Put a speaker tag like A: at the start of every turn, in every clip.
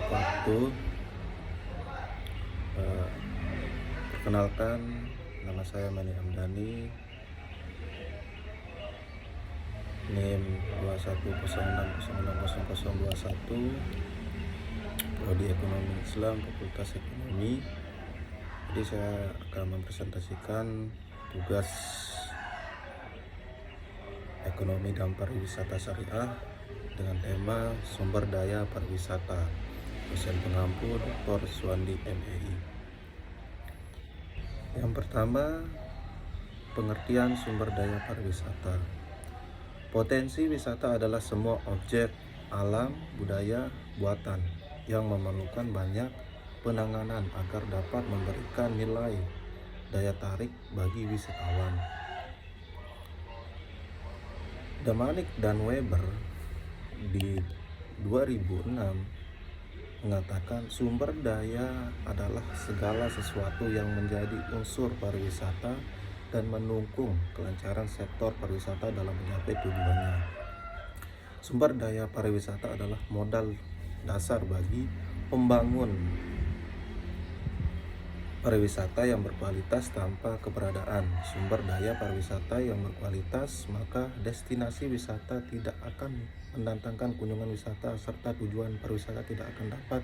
A: wabarakatuh. Eh, Perkenalkan, nama saya Mani Hamdani, NIM 2106060021, Prodi Ekonomi Islam, Fakultas Ekonomi. Jadi saya akan mempresentasikan tugas Ekonomi dan Pariwisata Syariah dengan tema Sumber Daya Pariwisata, dosen pengampu Dr. Suwandi MEI. Yang pertama, pengertian sumber daya pariwisata. Potensi wisata adalah semua objek alam, budaya, buatan yang memerlukan banyak penanganan agar dapat memberikan nilai daya tarik bagi wisatawan. Damanik dan Weber di 2006 mengatakan sumber daya adalah segala sesuatu yang menjadi unsur pariwisata dan mendukung kelancaran sektor pariwisata dalam mencapai tujuannya. Sumber daya pariwisata adalah modal dasar bagi pembangun pariwisata yang berkualitas. Tanpa keberadaan sumber daya pariwisata yang berkualitas, maka destinasi wisata tidak akan mendatangkan kunjungan wisata serta tujuan pariwisata tidak akan dapat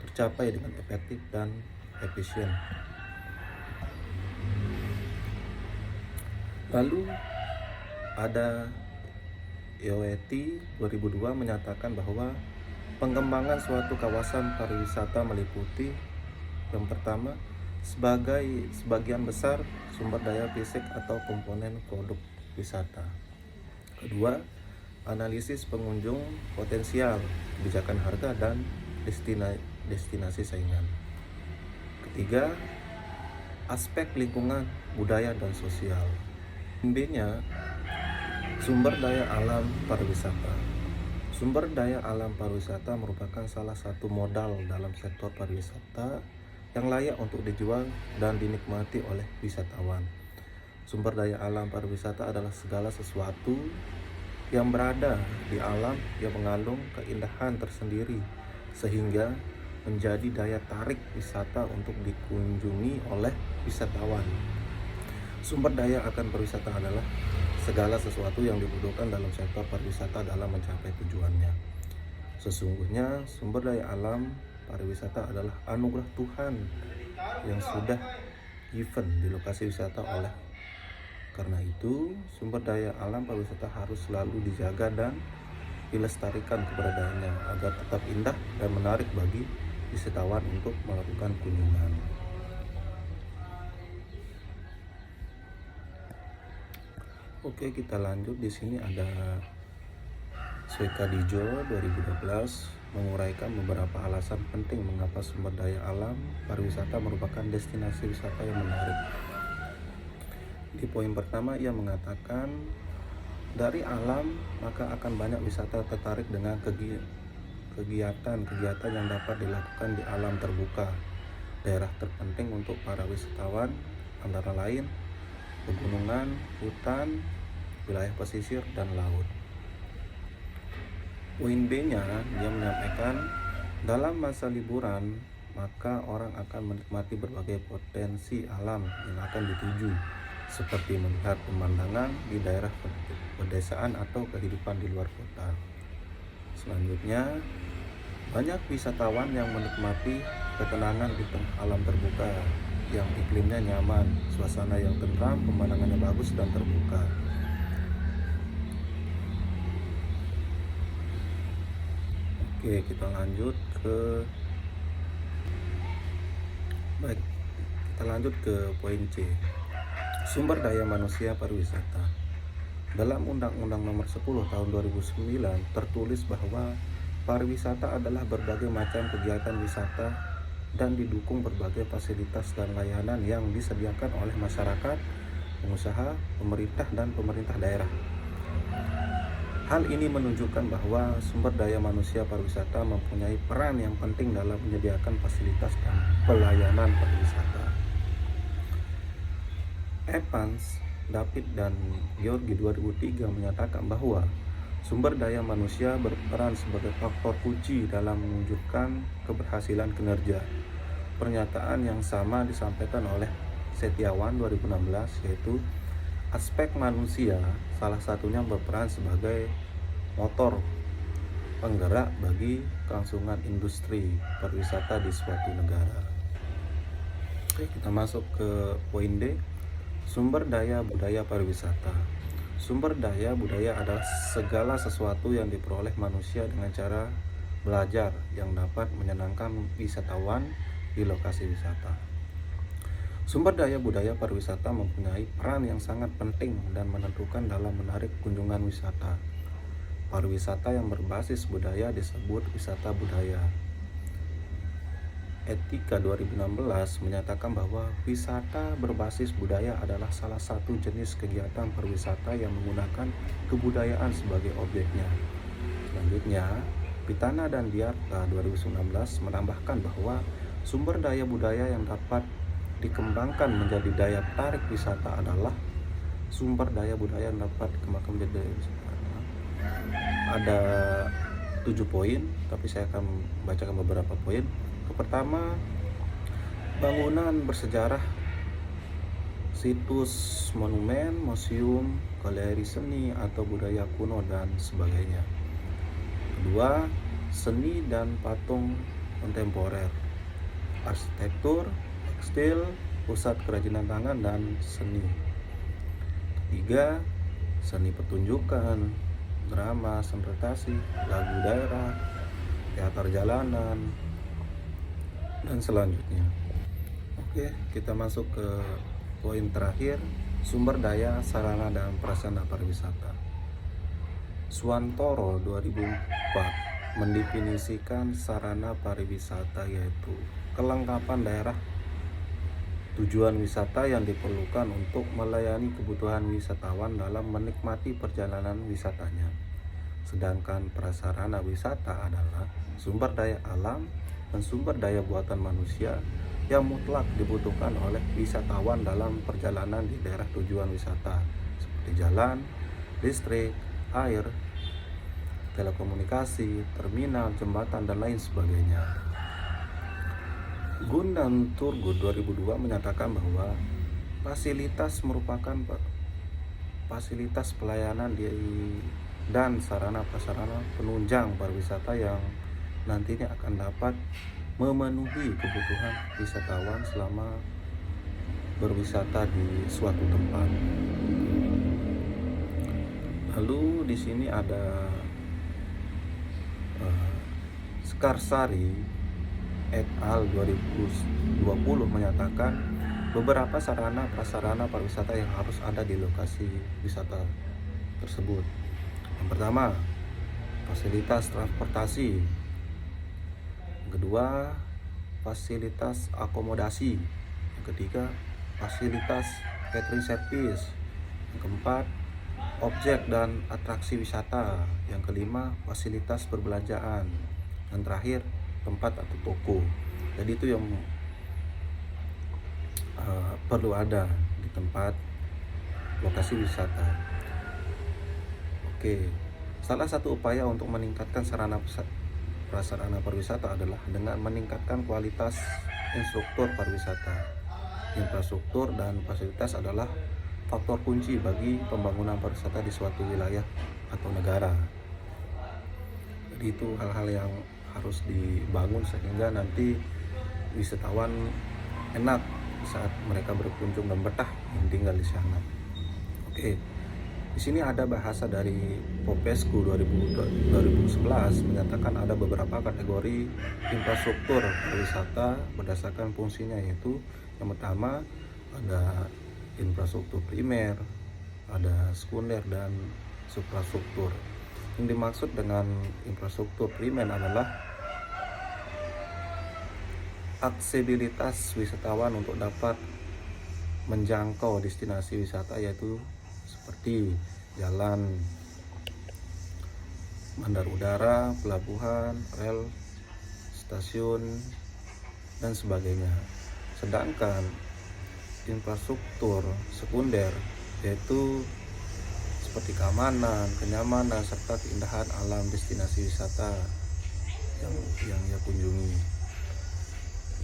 A: tercapai dengan efektif dan efisien. Lalu ada Yoeti 2002 menyatakan bahwa pengembangan suatu kawasan pariwisata meliputi yang pertama, sebagian besar sumber daya fisik atau komponen produk wisata. Kedua, analisis pengunjung potensial, kebijakan harga dan destinasi saingan. Ketiga, aspek lingkungan, budaya dan sosial. B-nya, sumber daya alam pariwisata. Sumber daya alam pariwisata merupakan salah satu modal dalam sektor pariwisata yang layak untuk dijual dan dinikmati oleh wisatawan. Sumber daya alam pariwisata adalah segala sesuatu yang berada di alam yang mengandung keindahan tersendiri sehingga menjadi daya tarik wisata untuk dikunjungi oleh wisatawan. Sumber daya akan pariwisata adalah segala sesuatu yang dibutuhkan dalam sektor pariwisata dalam mencapai tujuannya. Sesungguhnya sumber daya alam pariwisata adalah anugerah Tuhan yang sudah given di lokasi wisata. Oleh karena itu, sumber daya alam pariwisata harus selalu dijaga dan dilestarikan keberadaannya agar tetap indah dan menarik bagi wisatawan untuk melakukan kunjungan. Oke, kita lanjut. Di sini ada Swekadijo 2012 menguraikan beberapa alasan penting mengapa sumber daya alam pariwisata merupakan destinasi wisata yang menarik. Di poin pertama, ia mengatakan dari alam maka akan banyak wisata tertarik dengan kegiatan yang dapat dilakukan di alam terbuka. Daerah terpenting untuk para wisatawan antara lain pegunungan, hutan, wilayah pesisir, dan laut. Poin B-nya, dia menyampaikan dalam masa liburan maka orang akan menikmati berbagai potensi alam yang akan dituju, seperti melihat pemandangan di daerah pedesaan atau kehidupan di luar kota. Selanjutnya, banyak wisatawan yang menikmati ketenangan di tengah alam terbuka yang iklimnya nyaman, suasana yang tenang, pemandangannya bagus dan terbuka. Oke, kita lanjut ke poin C. Sumber daya manusia pariwisata. Dalam Undang-Undang Nomor 10 Tahun 2009 tertulis bahwa pariwisata adalah berbagai macam kegiatan wisata dan didukung berbagai fasilitas dan layanan yang disediakan oleh masyarakat, pengusaha, pemerintah, dan pemerintah daerah. Hal ini menunjukkan bahwa sumber daya manusia pariwisata mempunyai peran yang penting dalam menyediakan fasilitas dan pelayanan pariwisata. Evans, David, dan Georgi 2003 menyatakan bahwa Sumber daya manusia berperan sebagai faktor kunci dalam mewujudkan keberhasilan kinerja. Pernyataan yang sama disampaikan oleh Setiawan 2016, yaitu aspek manusia salah satunya berperan sebagai motor penggerak bagi kelangsungan industri pariwisata di suatu negara. Oke, kita masuk ke poin D, sumber daya budaya pariwisata. Sumber daya budaya adalah segala sesuatu yang diperoleh manusia dengan cara belajar yang dapat menyenangkan wisatawan di lokasi wisata. Sumber daya budaya pariwisata mempunyai peran yang sangat penting dan menentukan dalam menarik kunjungan wisata. Pariwisata yang berbasis budaya disebut wisata budaya. Etika 2016 menyatakan bahwa wisata berbasis budaya adalah salah satu jenis kegiatan pariwisata yang menggunakan kebudayaan sebagai objeknya. Selanjutnya, Pitana dan Diarta 2019 menambahkan bahwa sumber daya budaya yang dapat dikembangkan menjadi daya tarik wisata adalah sumber daya budaya yang dapat dikembangkan menjadi daya wisata. Ada 7 poin, tapi saya akan bacakan beberapa poin. Pertama, bangunan bersejarah, situs monumen, museum, galeri seni atau budaya kuno dan sebagainya. Kedua, seni dan patung kontemporer, arsitektur, tekstil, pusat kerajinan tangan dan seni. Ketiga, seni pertunjukan, drama, presentasi, lagu daerah, teater jalanan, dan selanjutnya. Oke, kita masuk ke poin terakhir, sumber daya sarana dan prasarana pariwisata. Suwantoro 2004 mendefinisikan sarana pariwisata yaitu kelengkapan daerah tujuan wisata yang diperlukan untuk melayani kebutuhan wisatawan dalam menikmati perjalanan wisatanya. Sedangkan prasarana wisata adalah sumber daya alam dan sumber daya buatan manusia yang mutlak dibutuhkan oleh wisatawan dalam perjalanan di daerah tujuan wisata seperti jalan, listrik, air, telekomunikasi, terminal, jembatan, dan lain sebagainya. Gun dan Turgut 2002 menyatakan bahwa fasilitas merupakan fasilitas pelayanan dan sarana-prasarana penunjang pariwisata yang nantinya akan dapat memenuhi kebutuhan wisatawan selama berwisata di suatu tempat. Lalu di sini ada Skarsari et al. 2020 menyatakan beberapa sarana prasarana pariwisata yang harus ada di lokasi wisata tersebut. Yang pertama, fasilitas transportasi. Kedua, fasilitas akomodasi. Yang ketiga, fasilitas catering service. Yang keempat, objek dan atraksi wisata. Yang kelima, fasilitas perbelanjaan. Dan terakhir, tempat atau toko. Jadi itu yang perlu ada di tempat lokasi wisata. Oke, salah satu upaya untuk meningkatkan sarana prasarana pariwisata adalah dengan meningkatkan kualitas instruktur pariwisata. Infrastruktur dan fasilitas adalah faktor kunci bagi pembangunan pariwisata di suatu wilayah atau negara. Jadi itu hal-hal yang harus dibangun sehingga nanti wisatawan enak saat mereka berkunjung dan betah tinggal di sana. Oke. Di sini ada bahasa dari Popescu 2011 menyatakan ada beberapa kategori infrastruktur pariwisata berdasarkan fungsinya, yaitu yang pertama ada infrastruktur primer, ada sekunder dan suprastruktur. Yang dimaksud dengan infrastruktur primer adalah aksesibilitas wisatawan untuk dapat menjangkau destinasi wisata, yaitu seperti jalan, bandar udara, pelabuhan, rel, stasiun, dan sebagainya. Sedangkan infrastruktur sekunder yaitu seperti keamanan, kenyamanan, serta keindahan alam destinasi wisata yang ia kunjungi.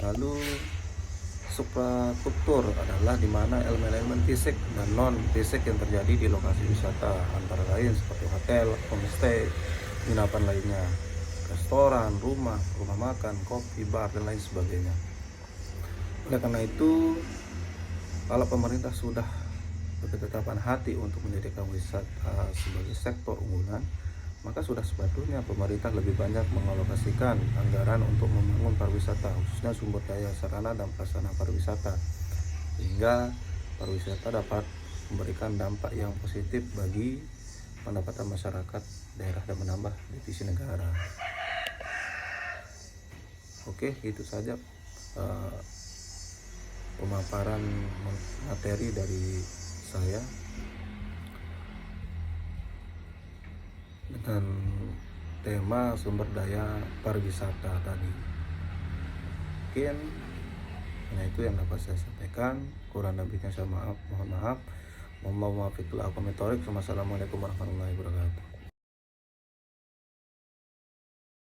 A: Lalu suprastruktur adalah di mana elemen-elemen fisik dan non fisik yang terjadi di lokasi wisata, antara lain seperti hotel, homestay, penginapan lainnya, restoran, rumah makan, kopi, bar, dan lain sebagainya. Oleh karena itu, kalau pemerintah sudah berketetapan hati untuk menjadikan wisata sebagai sektor unggulan, maka sudah sepatutnya pemerintah lebih banyak mengalokasikan anggaran untuk membangun pariwisata, khususnya sumber daya sarana dan prasarana pariwisata, sehingga pariwisata dapat memberikan dampak yang positif bagi pendapatan masyarakat daerah dan menambah devisa negara. Oke, itu saja pemaparan materi dari saya dengan tema sumber daya pariwisata tadi. Mungkin hanya itu yang dapat saya sampaikan. Kurang lebihnya saya mohon maaf. Wassalamualaikum warahmatullahi wabarakatuh.